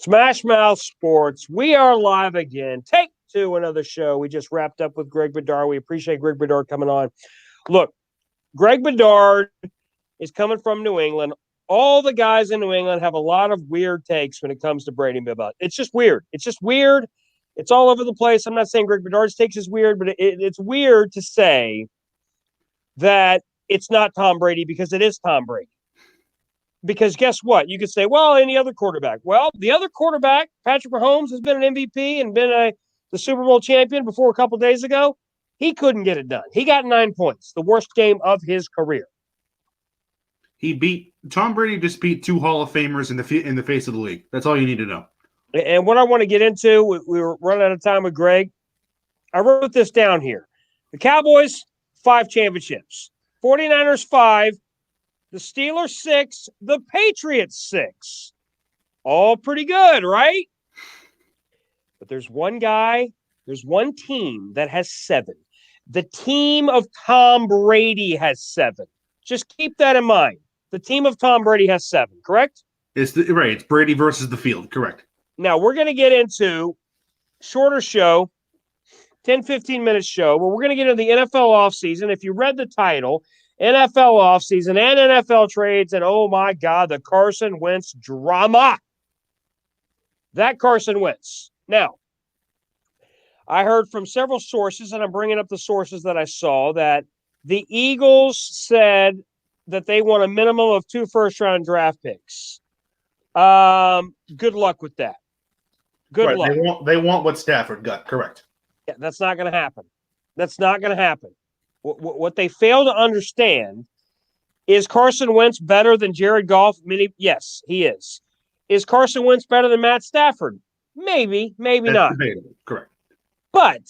Smash Mouth Sports. We are live again. Take two, another show. We just wrapped up with Greg Bedard. We appreciate Greg Bedard coming on. Look, Greg Bedard is coming from New England. All the guys in New England have a lot of weird takes when it comes to Brady Bill. It's just weird. It's all over the place. I'm not saying Greg Bedard's takes is weird, but it's weird to say that it's not Tom Brady because it is Tom Brady. Because guess what? You could say, well, any other quarterback. Well, the other quarterback, Patrick Mahomes, has been an MVP and been the Super Bowl champion before a couple days ago. He couldn't get it done. He got 9 points, the worst game of his career. Tom Brady just beat two Hall of Famers in the face of the league. That's all you need to know. And what I want to get into, we were running out of time with Greg. I wrote this down here. The Cowboys, 5 championships. 49ers, 5. The Steelers, 6. The Patriots, 6. All pretty good, right? But there's one team that has 7. The team of Tom Brady has 7. Just keep that in mind. The team of Tom Brady has 7, correct? It's Brady versus the field, correct. Now, we're going to get into shorter show, 10, 15-minute show, but we're going to get into the NFL offseason. If you read the title, NFL offseason and NFL trades, and oh my God, the Carson Wentz drama. That Carson Wentz. Now, I heard from several sources, and I'm bringing up the sources that I saw, that the Eagles said that they want a minimum of 2 first-round draft picks. Good luck with that. Good luck. They want what Stafford got, correct. Yeah, that's not going to happen. That's not going to happen. What they fail to understand is Carson Wentz better than Jared Goff? Yes, he is. Is Carson Wentz better than Matt Stafford? Maybe That's not. Debatable. Correct. But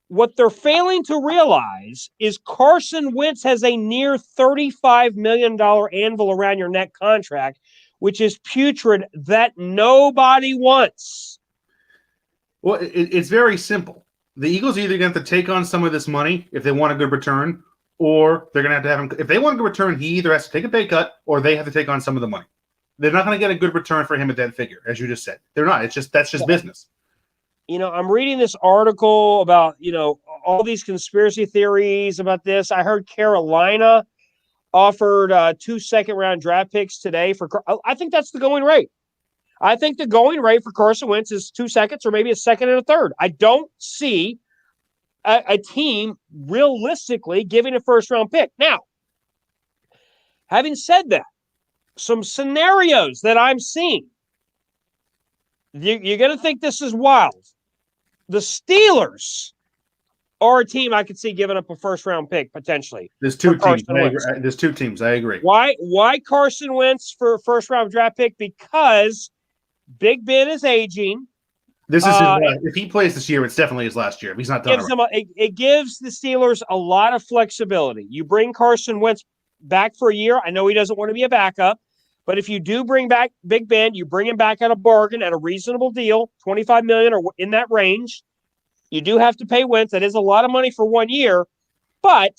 what they're failing to realize is Carson Wentz has a near $35 million anvil around your neck contract, which is putrid, that nobody wants. Well, it's very simple. The Eagles are either going to have to take on some of this money if they want a good return, or they're going to have him. If they want a good return, he either has to take a pay cut or they have to take on some of the money. They're not going to get a good return for him at that figure, as you just said. They're not. That's just business. I'm reading this article about, all these conspiracy theories about this. I heard Carolina offered 2 second-round draft picks today I think that's the going rate. I think the going rate for Carson Wentz is 2 seconds or maybe a second and a third. I don't see a team realistically giving a first-round pick. Now, having said that, some scenarios that I'm seeing, you're going to think this is wild. The Steelers are a team I could see giving up a first-round pick potentially. There's 2 teams. There's 2 teams. I agree. Why Carson Wentz for a first-round draft pick? Because Big Ben is aging. This is if he plays this year, it's definitely his last year. If he's not done, it gives the Steelers a lot of flexibility. You bring Carson Wentz back for a year. I know he doesn't want to be a backup, but if you do bring back Big Ben, you bring him back at a bargain, at a reasonable deal, $25 million or in that range. You do have to pay Wentz. That is a lot of money for 1 year, but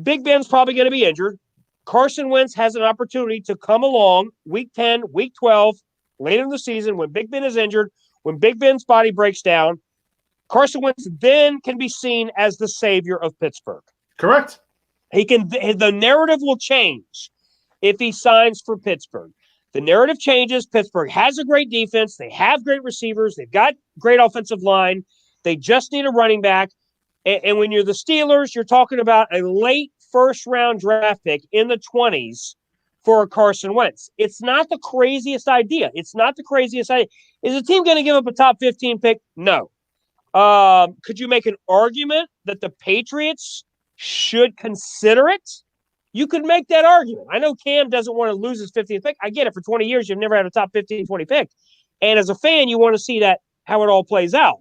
Big Ben's probably going to be injured. Carson Wentz has an opportunity to come along week 10, week 12, later in the season when Big Ben is injured, when Big Ben's body breaks down. Carson Wentz then can be seen as the savior of Pittsburgh. Correct. The narrative will change if he signs for Pittsburgh. The narrative changes. Pittsburgh has a great defense. They have great receivers. They've got great offensive line. They just need a running back. And when you're the Steelers, you're talking about a late first-round draft pick in the 20s for Carson Wentz. It's not the craziest idea. Is the team going to give up a top 15 pick? No. Could you make an argument that the Patriots should consider it? You could make that argument. I know Cam doesn't want to lose his 15th pick. I get it. For 20 years, you've never had a top 15, 20 pick. And as a fan, you want to see that how it all plays out.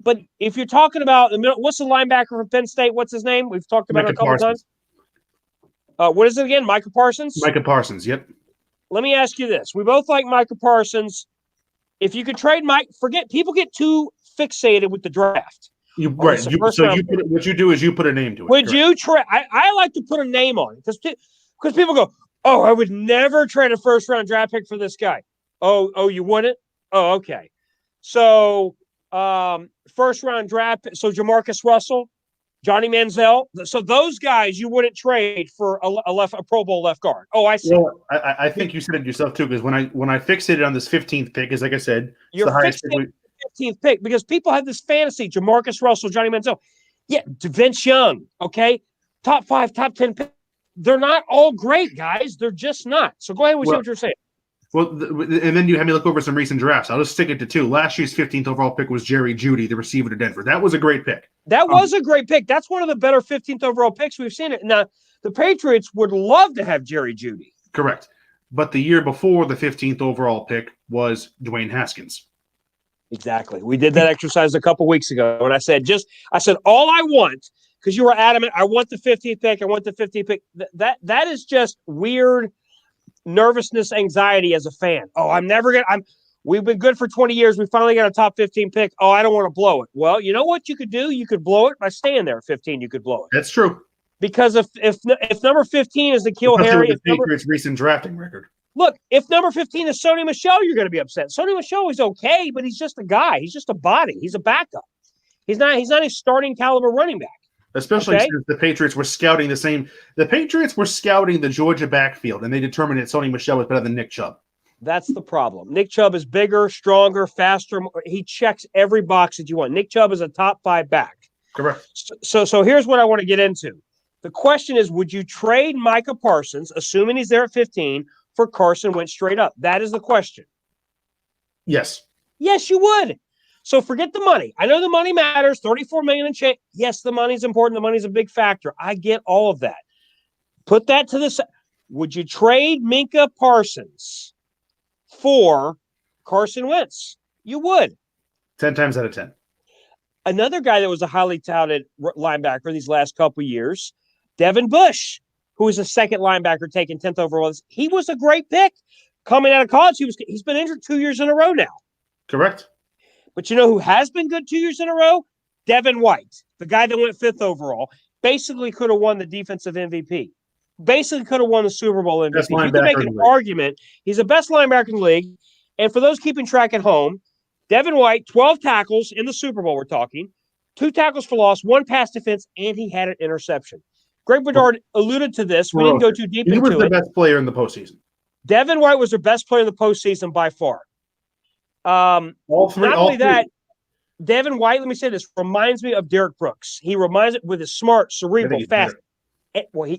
But if you're talking about the middle, what's the linebacker from Penn State? What's his name? We've talked about it a couple times. What is it again? Micah Parsons? Micah Parsons, yep. Let me ask you this. We both like Micah Parsons. If you could trade Mike, people get too fixated with the draft. What you do is you put a name to it. Would you trade? I like to put a name on it because people go, oh, I would never trade a first-round draft pick for this guy. Oh, you wouldn't? Oh, okay. So, first round draft. So Jamarcus Russell, Johnny Manziel. So those guys you wouldn't trade for a Pro Bowl left guard. Oh, I see. Well, I think you said it yourself too, because when I fixated on this 15th pick, is like I said, it's You're the highest pick. fixing the 15th pick because people have this fantasy: Jamarcus Russell, Johnny Manziel. Yeah, Vince Young. Okay, top 5, top 10 pick. They're not all great, guys. They're just not. So go ahead and say what you're saying. Well, and then you had me look over some recent drafts. I'll just stick it to 2. Last year's 15th overall pick was Jerry Jeudy, the receiver to Denver. That was a great pick. That was a great pick. That's one of the better 15th overall picks we've seen. It now. The Patriots would love to have Jerry Jeudy. Correct. But the year before the 15th overall pick was Dwayne Haskins. Exactly. We did that exercise a couple weeks ago, and I said all I want, because you were adamant, I want the 15th pick. I want the 15th pick. That is just weird nervousness, anxiety as a fan. Oh, we've been good for 20 years. We finally got a top 15 pick. Oh, I don't want to blow it. Well, you know what you could do? You could blow it by staying there at 15. You could blow it. That's true. Because if number 15 is the Kill Harry, the Patriots' recent drafting record. Look, if number 15 is Sony Michel, you're going to be upset. Sony Michel is okay, but he's just a guy. He's just a body. He's a backup. He's not a starting caliber running back. Especially since the Patriots were scouting the Patriots were scouting the Georgia backfield, and they determined that Sony Michel was better than Nick Chubb. That's the problem. Nick Chubb is bigger, stronger, faster. He checks every box that you want. Nick Chubb is a top 5 back. Correct. So here's what I want to get into. The question is, would you trade Micah Parsons, assuming he's there at 15, for Carson Wentz straight up? That is the question. Yes. Yes, you would. So forget the money. I know the money matters, $34 million in change. Yes, the money's important. The money's a big factor. I get all of that. Put that to the side. Would you trade Micah Parsons for Carson Wentz? You would. 10 times out of 10. Another guy that was a highly touted linebacker these last couple of years, Devin Bush, who was a second linebacker taken 10th overall. He was a great pick. Coming out of college, he's been injured 2 years in a row now. Correct. But you know who has been good 2 years in a row? Devin White, the guy that went 5th overall, basically could have won the defensive MVP. Basically could have won the Super Bowl MVP. You can make an argument. He's the best linebacker in the league. And for those keeping track at home, Devin White, 12 tackles in the Super Bowl, we're talking, 2 tackles for loss, 1 pass defense, and he had an interception. Greg Bedard alluded to this. We didn't go too deep into it. He was the best player in the postseason. Devin White was the best player in the postseason by far. Not only that, Devin White, let me say this, reminds me of Derek Brooks. He reminds it with his smart, cerebral, fast. Well,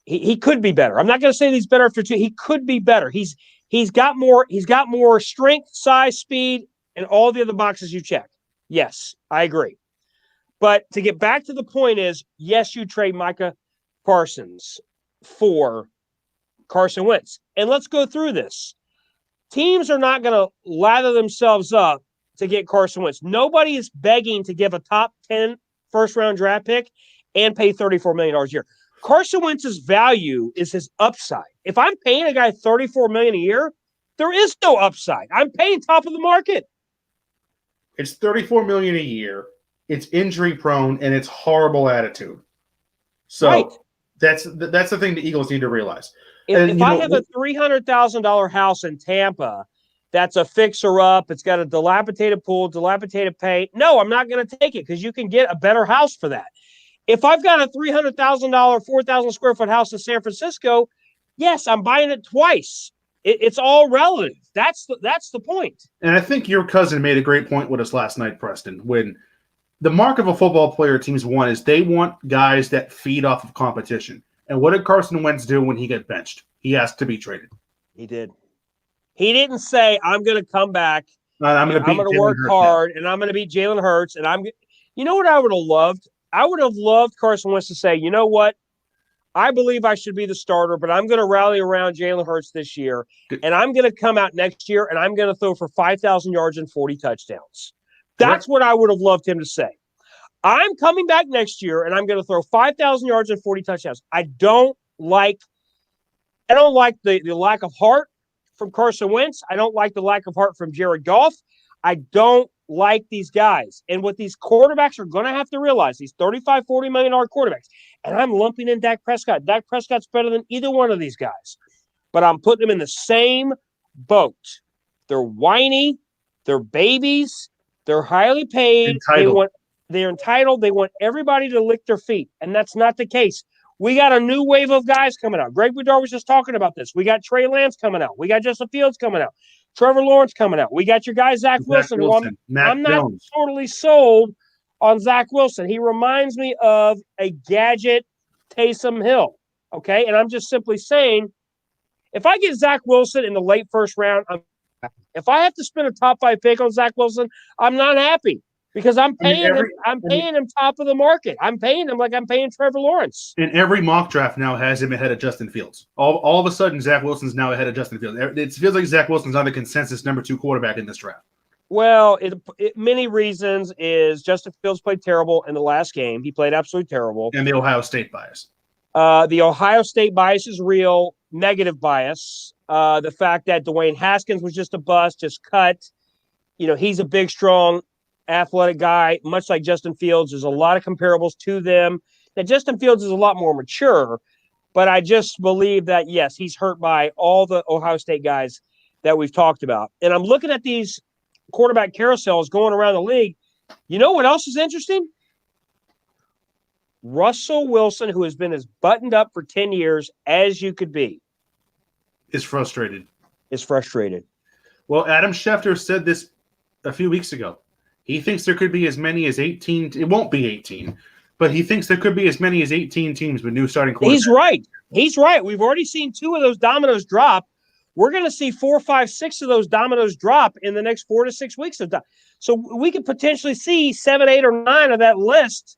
he could be better. I'm not going to say he's better after 2. He could be better. He's got more strength, size, speed, and all the other boxes you check. Yes, I agree. But to get back to the point is, yes, you trade Micah Parsons for Carson Wentz. And let's go through this. Teams are not going to lather themselves up to get Carson Wentz. Nobody is begging to give a top 10 first-round draft pick and pay $34 million a year. Carson Wentz's value is his upside. If I'm paying a guy $34 million a year, there is no upside. I'm paying top of the market. It's $34 million a year. It's injury prone and it's horrible attitude. So that's the thing the Eagles need to realize. If I have a $300,000 house in Tampa that's a fixer-up, it's got a dilapidated pool, dilapidated paint, no, I'm not going to take it because you can get a better house for that. If I've got a $300,000, 4,000 square foot house in San Francisco, yes, I'm buying it twice. It's all relative. That's the point. And I think your cousin made a great point with us last night, Preston, when the mark of a football player teams want is they want guys that feed off of competition. And what did Carson Wentz do when he got benched? He asked to be traded. He did. He didn't say, I'm going to come back. I'm going to work hard, and I'm going to beat Jalen Hurts. And you know what I would have loved? I would have loved Carson Wentz to say, you know what? I believe I should be the starter, but I'm going to rally around Jalen Hurts this year, and I'm going to come out next year, and I'm going to throw for 5,000 yards and 40 touchdowns. That's what I would have loved him to say. I'm coming back next year, and I'm going to throw 5,000 yards and 40 touchdowns. I don't like the lack of heart from Carson Wentz. I don't like the lack of heart from Jared Goff. I don't like these guys. And what these quarterbacks are going to have to realize, these $35, $40 million quarterbacks, and I'm lumping in Dak Prescott. Dak Prescott's better than either one of these guys. But I'm putting them in the same boat. They're whiny. They're babies. They're highly paid. They're entitled. They want everybody to lick their feet, and that's not the case. We got a new wave of guys coming out. Greg Bedard was just talking about this. We got Trey Lance coming out. We got Justin Fields coming out. Trevor Lawrence coming out. We got your guy, Zach Wilson. I'm not totally sold on Zach Wilson. He reminds me of a gadget Taysom Hill. Okay? And I'm just simply saying, if I get Zach Wilson in the late first round, if I have to spend a top 5 pick on Zach Wilson, I'm not happy. Because I'm paying him top of the market. I'm paying him like I'm paying Trevor Lawrence. And every mock draft now has him ahead of Justin Fields. All of a sudden, Zach Wilson's now ahead of Justin Fields. It feels like Zach Wilson's not the consensus number 2 quarterback in this draft. Well, many reasons is Justin Fields played terrible in the last game. He played absolutely terrible. And the Ohio State bias. The Ohio State bias is real. Negative bias. The fact that Dwayne Haskins was just a bust, just cut. He's a big, strong, athletic guy, much like Justin Fields. There's a lot of comparables to them. Now, Justin Fields is a lot more mature, but I just believe that, yes, he's hurt by all the Ohio State guys that we've talked about. And I'm looking at these quarterback carousels going around the league. You know what else is interesting? Russell Wilson, who has been as buttoned up for 10 years as you could be, is frustrated. Well, Adam Schefter said this a few weeks ago. He thinks there could be as many as 18. It won't be 18, but he thinks there could be as many as 18 teams with new starting quarterbacks. He's right. We've already seen 2 of those dominoes drop. We're going to see 4, 5, 6 of those dominoes drop in the next 4 to 6 weeks. So we could potentially see 7, 8, or 9 of that list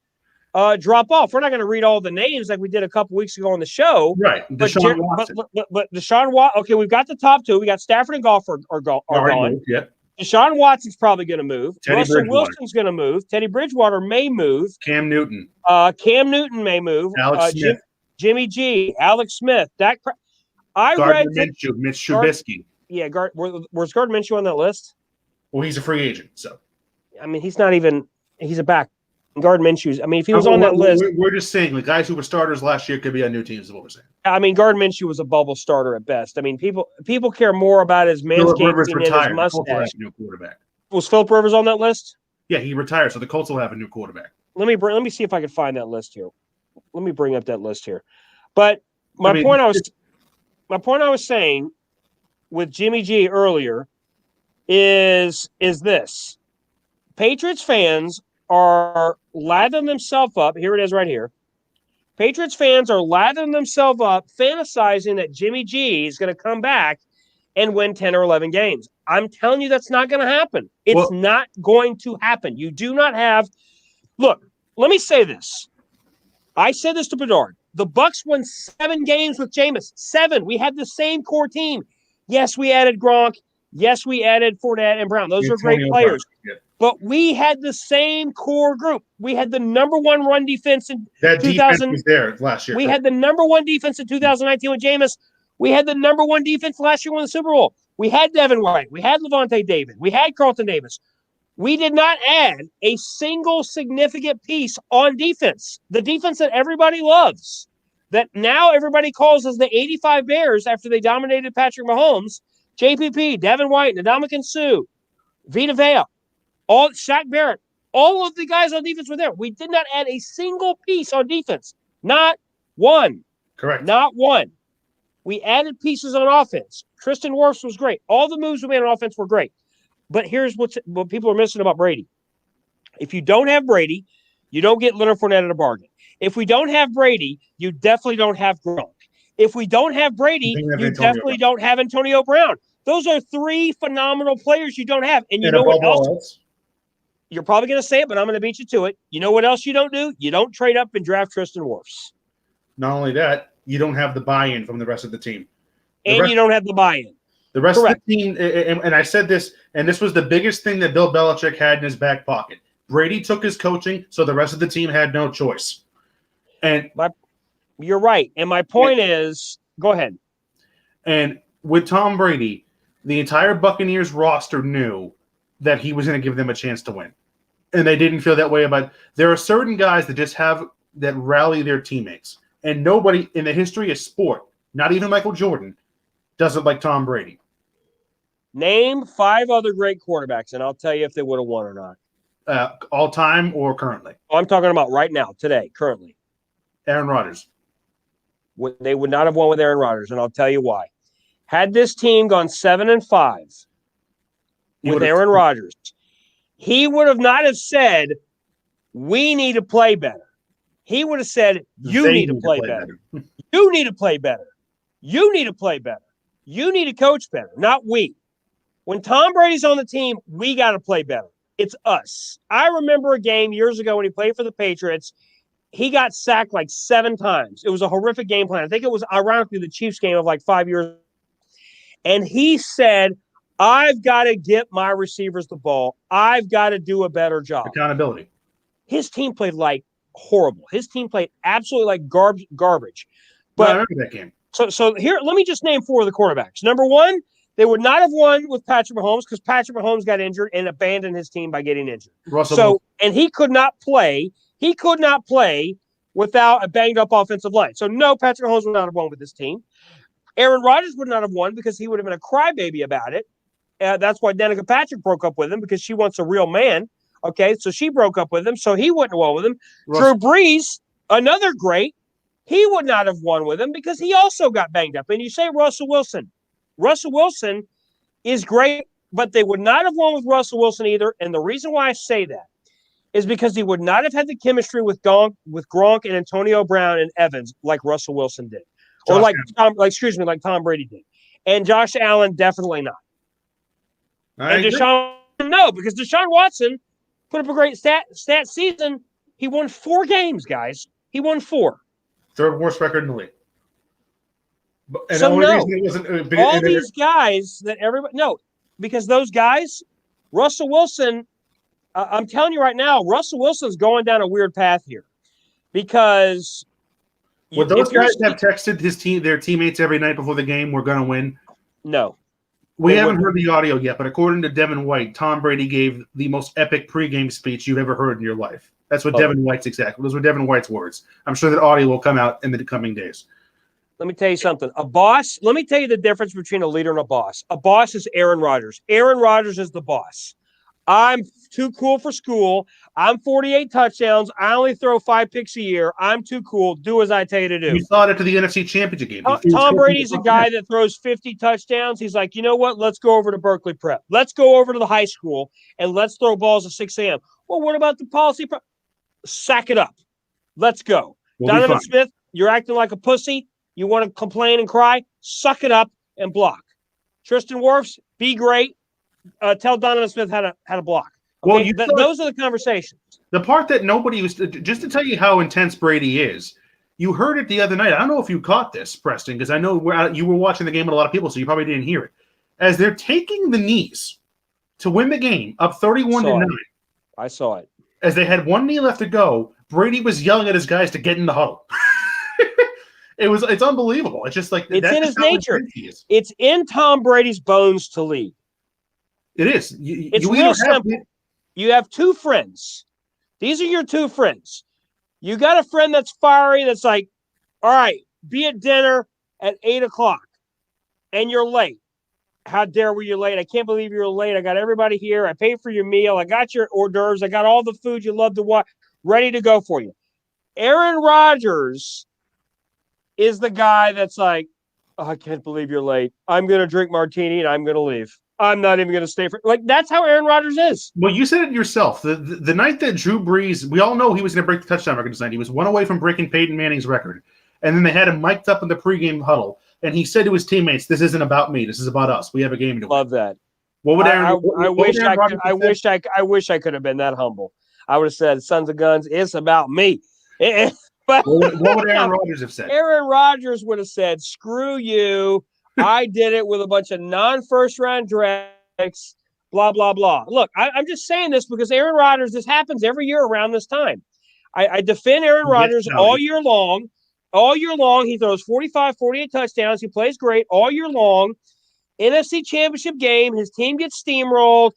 drop off. We're not going to read all the names like we did a couple weeks ago on the show. Right. Deshaun Watson. But Deshaun Watson, okay, we've got the top 2. We got Stafford and Goff are gone. Yep. Deshaun Watson's probably going to move. Russell Wilson's going to move. Teddy Bridgewater may move. Cam Newton may move. Alex Smith. Jimmy G. Alex Smith. Mitch Trubisky. Yeah, was Gardner Minshew on that list? Well, he's a free agent, so. I mean, he's a back. Gardner Minshew's. I mean, if he was on that list. We're just saying the guys who were starters last year could be on new teams, is what we're saying. I mean, Gardner Minshew was a bubble starter at best. I mean, people care more about his manscaping and his mustache. New quarterback. Was Philip Rivers on that list? Yeah, he retired, so the Colts will have a new quarterback. Let me see if I can find that list here. Let me bring up that list here. But my point I was saying with Jimmy G earlier is this. Patriots fans are lathering themselves up. Here it is right here. Patriots fans are lathering themselves up, fantasizing that Jimmy G is going to come back and win 10 or 11 games. I'm telling you that's not going to happen. It's not going to happen. You do not have – look, let me say this. I said this to Bedard. The Bucs won 7 games with Jameis. 7. We had the same core team. Yes, we added Gronk. Yes, we added Fournette and Brown. Those are great players. Yeah. But we had the same core group. We had the number 1 run defense in 2000. Was there last year. We had the number 1 defense in 2019 with Jameis. We had the number 1 defense last year when the Super Bowl. We had Devin White. We had Levante David. We had Carlton Davis. We did not add a single significant piece on defense. The defense that everybody loves, that now everybody calls as the 85 Bears after they dominated Patrick Mahomes, JPP, Devin White, Ndamukong Suh, Vita Vea, Shaq Barrett, all of the guys on defense were there. We did not add a single piece on defense. Not one. Correct. Not one. We added pieces on offense. Tristan Wirfs was great. All the moves we made on offense were great. But here's what people are missing about Brady. If you don't have Brady, you don't get Leonard Fournette at a bargain. If we don't have Brady, you definitely don't have Gronk. If we don't have Brady, you definitely don't have Antonio Brown. Those are 3 phenomenal players you don't have. And you know what else? You're probably going to say it, but I'm going to beat you to it. You know what else you don't do? You don't trade up and draft Tristan Wirfs. Not only that, you don't have the buy-in from the rest of the team. You don't have the buy-in. The rest of the team, and I said this, and this was the biggest thing that Bill Belichick had in his back pocket. Brady took his coaching, so the rest of the team had no choice. And you're right. And my point is, go ahead. And with Tom Brady, the entire Buccaneers roster knew that he was going to give them a chance to win. And they didn't feel that way about – there are certain guys that just have – that rally their teammates. And nobody in the history of sport, not even Michael Jordan, does it like Tom Brady. Name 5 other great quarterbacks, and I'll tell you if they would have won or not. All time or currently? I'm talking about right now, today, currently. Aaron Rodgers. They would not have won with Aaron Rodgers, and I'll tell you why. Had this team gone 7-5 with Aaron Rodgers, he would have not have said, we need to play better. He would have said, you need to play better. You need to play better. You need to play better. You need to coach better, not we. When Tom Brady's on the team, we got to play better. It's us. I remember a game years ago when he played for the Patriots. He got sacked like 7 times. It was a horrific game plan. I think it was ironically the Chiefs game of like 5 years. And he said, I've got to get my receivers the ball. I've got to do a better job. Accountability. His team played like horrible. His team played absolutely like garbage. But I remember that game. So here, let me just name 4 of the quarterbacks. Number 1, they would not have won with Patrick Mahomes because Patrick Mahomes got injured and abandoned his team by getting injured. And he could not play. He could not play without a banged-up offensive line. So, no, Patrick Mahomes would not have won with this team. Aaron Rodgers would not have won because he would have been a crybaby about it. That's why Danica Patrick broke up with him, because she wants a real man. Okay, so she broke up with him, so he wouldn't have won with him. Drew Brees, another great, he would not have won with him because he also got banged up. And you say Russell Wilson. Russell Wilson is great, but they would not have won with Russell Wilson either. And the reason why I say that is because he would not have had the chemistry with Gronk and Antonio Brown and Evans like Russell Wilson did. Or like Tom Brady did. And Josh Allen, definitely not. And Deshaun, no, because Deshaun Watson put up a great stat season. He won 4 games, guys. He won 4. 3rd worst record in the league. And so all these guys that everybody because those guys, Russell Wilson, I'm telling you right now, Russell Wilson's going down a weird path here because would those guys have texted their teammates every night before the game, we're going to win? No. We haven't heard the audio yet, but according to Devin White, Tom Brady gave the most epic pregame speech you've ever heard in your life. That's what Devin White's those were Devin White's words. I'm sure that audio will come out in the coming days. Let me tell you something. A boss, let me tell you the difference between a leader and a boss. A boss is Aaron Rodgers. Aaron Rodgers is the boss. I'm too cool for school. I'm 48 touchdowns. I only throw 5 picks a year. I'm too cool. Do as I tell you to do. You saw it to the NFC Championship game. Tom Brady's a guy that throws 50 touchdowns. He's like, you know what? Let's go over to Berkeley Prep. Let's go over to the high school and let's throw balls at 6 a.m. Well, what about the policy? Sack it up. Let's go. Donovan Smith, you're acting like a pussy. You want to complain and cry? Suck it up and block. Tristan Wirfs, be great. Tell Donovan Smith how to block. Okay? Well, those are the conversations. The part that nobody was just to tell you how intense Brady is. You heard it the other night. I don't know if you caught this, Preston, because I know you were watching the game with a lot of people, so you probably didn't hear it. As they're taking the knees to win the game, up 31-9. I saw it. As they had 1 knee left to go, Brady was yelling at his guys to get in the huddle. It's unbelievable. It's just like it's in his nature. It's in Tom Brady's bones to lead. It is. It's real simple. You have 2 friends. These are your 2 friends. You got a friend that's fiery, that's like, all right, be at dinner at 8:00, and you're late. How dare were you late? I can't believe you're late. I got everybody here. I paid for your meal. I got your hors d'oeuvres. I got all the food you love to watch ready to go for you. Aaron Rodgers is the guy that's like, oh, I can't believe you're late. I'm going to drink martini and I'm going to leave. I'm not even going to stay for – like, that's how Aaron Rodgers is. Well, you said it yourself. The night that Drew Brees – we all know he was going to break the touchdown record tonight. He was 1 away from breaking Peyton Manning's record. And then they had him mic'd up in the pregame huddle. And he said to his teammates, this isn't about me. This is about us. We have a game to win. Love that. What would Aaron I wish I could have been that humble. I would have said, sons of guns, it's about me. But what would Aaron Rodgers have said? Aaron Rodgers would have said, screw you. I did it with a bunch of non-first-round drafts, blah, blah, blah. Look, I'm just saying this because Aaron Rodgers, this happens every year around this time. I defend Aaron Rodgers all year long. All year long, he throws 45, 48 touchdowns. He plays great all year long. NFC Championship game, his team gets steamrolled.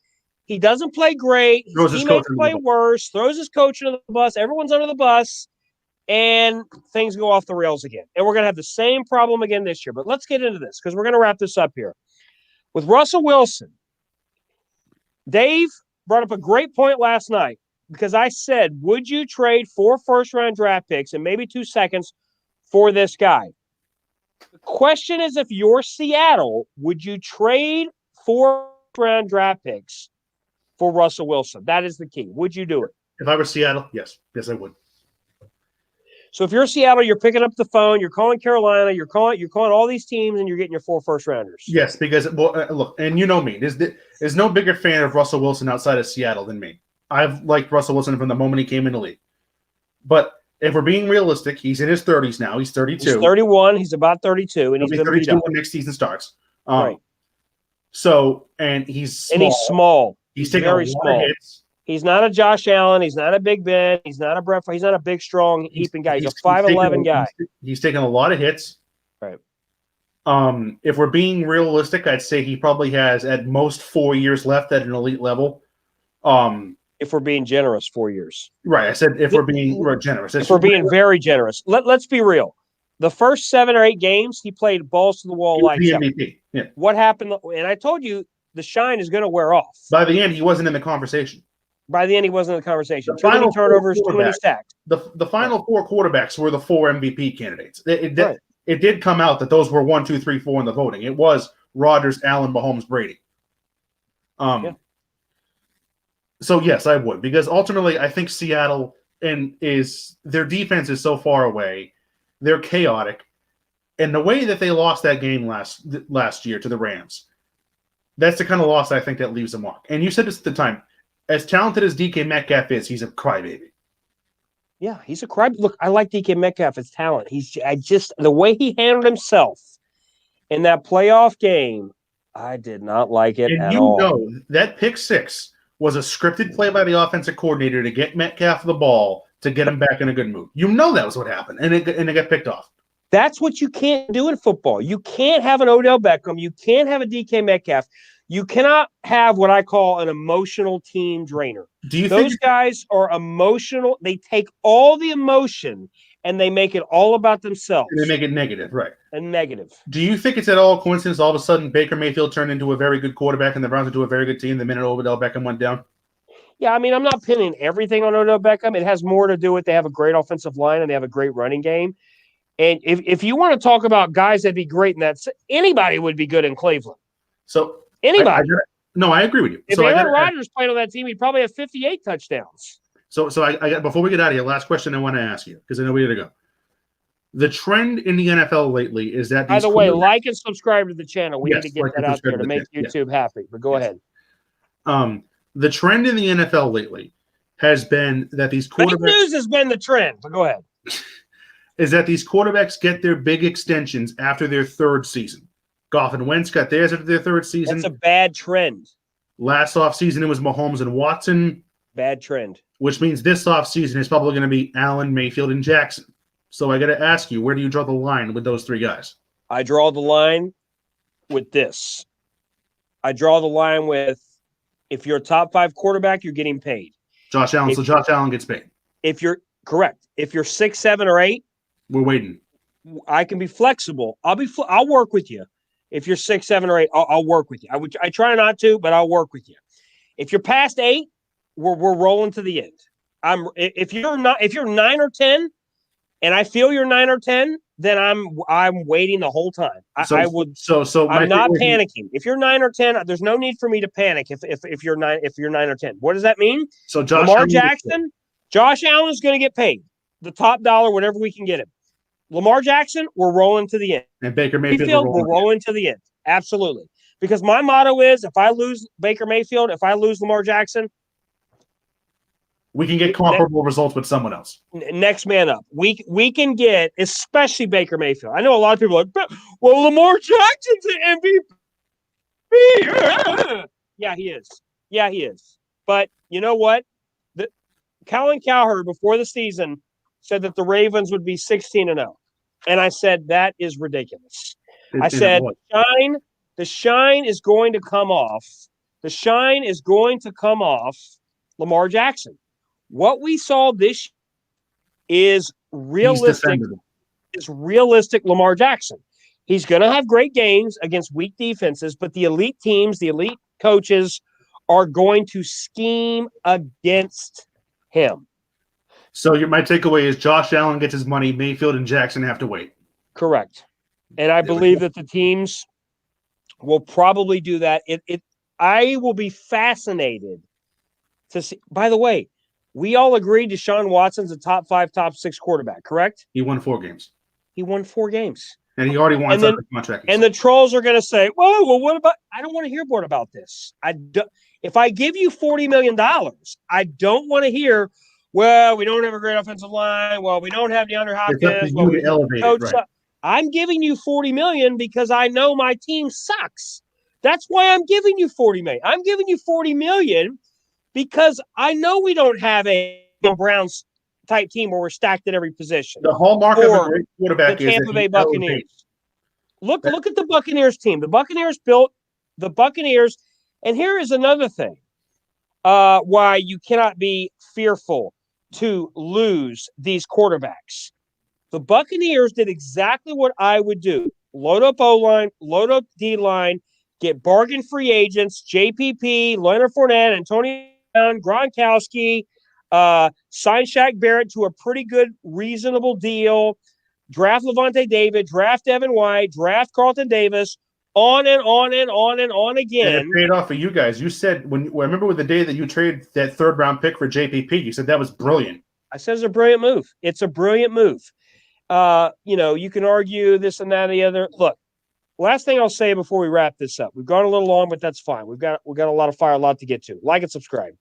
He doesn't play great. His teammates play worse. Throws his coach under the bus. Everyone's under the bus. And things go off the rails again. And we're going to have the same problem again this year. But let's get into this because we're going to wrap this up here. With Russell Wilson, Dave brought up a great point last night because I said, would you trade 4 first-round draft picks and maybe 2 seconds for this guy? The question is, if you're Seattle, would you trade 4 first-round draft picks for Russell Wilson? That is the key. Would you do it? If I were Seattle, yes. Yes, I would. So if you're Seattle, you're picking up the phone, you're calling Carolina, you're calling all these teams, and you're getting your 4 first-rounders. Yes, because, look, and you know me. There's no bigger fan of Russell Wilson outside of Seattle than me. I've liked Russell Wilson from the moment he came in the league. But if we're being realistic, he's in his 30s now. He's 32. He's 31. He's about 32, and he's going to be 32 when next season starts. Right. So, and he's small. And he's small. He's taking very a lot small. of hits. He's not a Josh Allen. He's not a Big Ben. He's not a Brett. He's not a big, strong, heaping guy. He's a 5'11" guy. He's taking a lot of hits. Right. If we're being realistic, I'd say he probably has at most 4 years left at an elite level. If we're being generous, 4 years. Right. I said if we're being generous. If we're being very generous. Let's be real. The first 7 or 8 games, he played balls to the wall like the MVP. Yeah. What happened? And I told you the shine is going to wear off. By the end, he wasn't in the conversation. By the end, he wasn't in the conversation. Too many turnovers, too many sacks. The final 4 quarterbacks were the 4 MVP candidates. It did come out that those were 1, 2, 3, 4 in the voting. It was Rodgers, Allen, Mahomes, Brady. So yes, I would, because ultimately I think Seattle their defense is so far away, they're chaotic, and the way that they lost that game last year to the Rams, that's the kind of loss I think that leaves a mark. And you said this at the time. As talented as DK Metcalf is, he's a crybaby. Yeah, he's a crybaby. Look, I like DK Metcalf as talent. The way he handled himself in that playoff game, I did not like it at all. And you know that pick 6 was a scripted play by the offensive coordinator to get Metcalf the ball to get him back in a good mood. You know that was what happened, and it got picked off. That's what you can't do in football. You can't have an Odell Beckham. You can't have a DK Metcalf. You cannot have what I call an emotional team drainer. Those guys are emotional. They take all the emotion and they make it all about themselves. They make it negative, right? And negative. Do you think it's at all coincidence all of a sudden Baker Mayfield turned into a very good quarterback and the Browns into a very good team the minute Odell Beckham went down? Yeah, I mean, I'm not pinning everything on Odell Beckham. It has more to do with they have a great offensive line and they have a great running game. And if you want to talk about guys that'd be great in that, anybody would be good in Cleveland. So anybody. I agree with you. If Aaron Rodgers played on that team, he'd probably have 58 touchdowns. So I got, before we get out of here, last question I want to ask you, because I know we got to go. The trend in the NFL lately is that by the way, like and subscribe to the channel. We need to get that out there to make YouTube happy. But go ahead. The trend in the NFL lately has been that these quarterbacks. Fake news has been the trend. But go ahead. Is that these quarterbacks get their big extensions after their 3rd season. Goff and Wentz got theirs after their 3rd season. That's a bad trend. Last offseason, it was Mahomes and Watson. Bad trend. Which means this offseason is probably going to be Allen, Mayfield, and Jackson. So I got to ask you, where do you draw the line with those 3 guys? I draw the line with this. I draw the line with if you're a top 5 quarterback, you're getting paid. Josh Allen. So Josh Allen gets paid. If you're correct. If you're 6, 7, or 8, we're waiting. I can be flexible. I'll work with you. If you're 6, 7, or 8, I'll work with you. I try not to, but I'll work with you. If you're past 8, we're rolling to the end. If you're 9 or 10, and I feel you're 9 or 10, then I'm waiting the whole time. I'm not panicking. If you're 9 or 10, there's no need for me to panic. If you're 9 or 10, what does that mean? So Lamar Jackson, Josh Allen is going to get paid the top dollar, whatever we can get him. Lamar Jackson, we're rolling to the end. And Baker Mayfield, we're rolling to the end. Absolutely. Because my motto is, if I lose Baker Mayfield, if I lose Lamar Jackson, we can get comparable results with someone else. Next man up. We can get, especially Baker Mayfield. I know a lot of people are like, well, Lamar Jackson's an MVP. Yeah, he is. Yeah, he is. But you know what? Colin Cowherd, before the season, said that the Ravens would be 16-0. And I said, that is ridiculous. I said, the shine is going to come off. The shine is going to come off Lamar Jackson. What we saw this is realistic. Lamar Jackson. He's going to have great games against weak defenses, but the elite teams, the elite coaches are going to scheme against him. So my takeaway is Josh Allen gets his money. Mayfield and Jackson have to wait. Correct. And I believe that the teams will probably do that. I will be fascinated to see. By the way, we all agreed Deshaun Watson's a top 5, top 6 quarterback, correct? He won 4 games. He won 4 games. And he already wants the contract. And the trolls are going to say, well, what about – I don't want to hear more about this. If I give you $40 million, I don't want to hear, well, we don't have a great offensive line. Well, we don't have DeAndre Hopkins. Well, we elevate it, right. I'm giving you $40 million because I know my team sucks. That's why I'm giving you $40 million. I'm giving you $40 million because I know we don't have a Browns type team where we're stacked at every position. The hallmark of a great quarterback is the Tampa Bay Buccaneers. Look at the Buccaneers team. The Buccaneers built the Buccaneers. And here is another thing why you cannot be fearful to lose these quarterbacks. The Buccaneers did exactly what I would do. Load up O-line, load up D-line, get bargain free agents, JPP, Leonard Fournette, Antonio Brown, Gronkowski, sign Shaq Barrett to a pretty good, reasonable deal, draft Levante David, draft Devin White, draft Carlton Davis, on and on and on and on again. And it paid off for you guys. You said, I remember the day that you traded that 3rd-round pick for JPP, you said that was brilliant. I said it's a brilliant move. It's a brilliant move. You can argue this and that and the other. Look, last thing I'll say before we wrap this up. We've gone a little long, but that's fine. We've got a lot of fire, a lot to get to. Like and subscribe.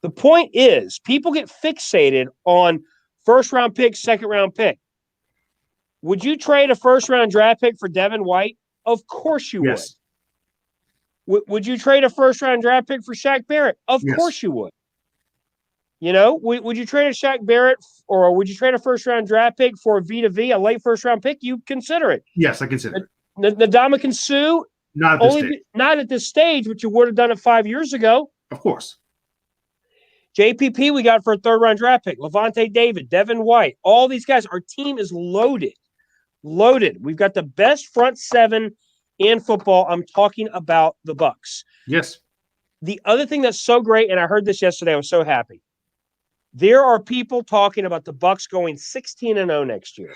The point is, people get fixated on 1st-round pick, 2nd-round pick. Would you trade a 1st-round draft pick for Devin White? Of course you would. Would you trade a 1st-round draft pick for Shaq Barrett? Of course you would. Would you trade a Shaq Barrett or would you trade a 1st-round draft pick for a V, a late 1st-round pick? You consider it. Yes, I consider it. Ndamukong Suh, not at this stage, but you would have done it 5 years ago. Of course. JPP we got for a 3rd-round draft pick. Levante David, Devin White, all these guys. Our team is loaded. We've got the best front 7 in football. I'm talking about the Bucs. Yes. The other thing that's so great, and I heard this yesterday, I was so happy. There are people talking about the Bucs going 16-0 next year.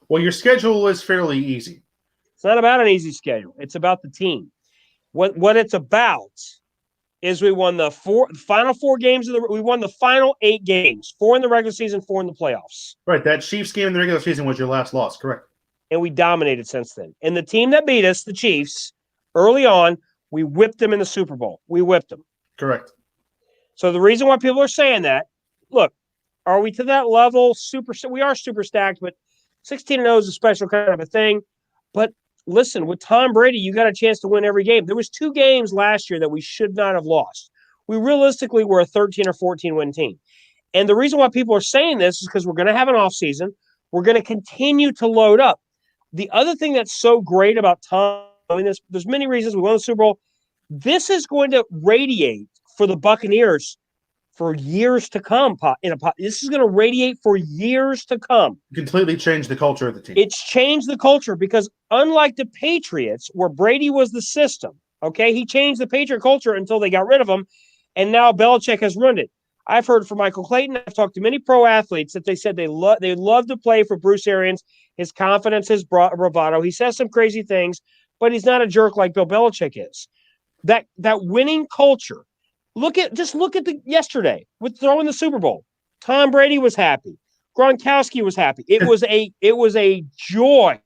Well, your schedule is fairly easy. It's not about an easy schedule. It's about the team. What it's about is we won the final 4 games we won the final 8 games, 4 in the regular season, 4 in the playoffs. Right. That Chiefs game in the regular season was your last loss, correct? And we dominated since then. And the team that beat us, the Chiefs, early on, we whipped them in the Super Bowl. We whipped them. Correct. So the reason why people are saying that, look, are we to that level? We are super stacked, but 16-0 is a special kind of a thing. But listen, with Tom Brady, you got a chance to win every game. There was 2 games last year that we should not have lost. We realistically were a 13 or 14 win team. And the reason why people are saying this is because we're going to have an offseason. We're going to continue to load up. The other thing that's so great about Tom doing this, there's many reasons. We won the Super Bowl. This is going to radiate for the Buccaneers for years to come. This is going to radiate for years to come. Completely changed the culture of the team. It's changed the culture because unlike the Patriots, where Brady was the system, okay, he changed the Patriot culture until they got rid of him, and now Belichick has ruined it. I've heard from Michael Clayton. I've talked to many pro athletes that they said they love to play for Bruce Arians. His confidence, his bravado. He says some crazy things, but he's not a jerk like Bill Belichick is. That winning culture. Look at yesterday with throwing the Super Bowl. Tom Brady was happy. Gronkowski was happy. It was a joy.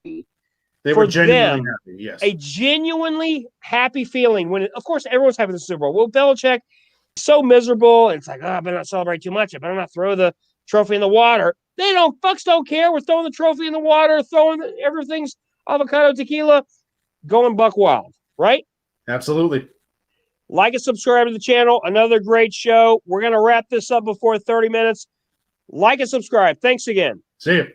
They were genuinely happy. Yes, a genuinely happy feeling when, of course, everyone's having the Super Bowl. Well, Belichick, so miserable. And it's like, I better not celebrate too much. I better not throw the trophy in the water. Bucks don't care. We're throwing the trophy in the water, everything's avocado tequila, going buck wild, right? Absolutely. Like and subscribe to the channel. Another great show. We're going to wrap this up before 30 minutes. Like and subscribe. Thanks again. See you.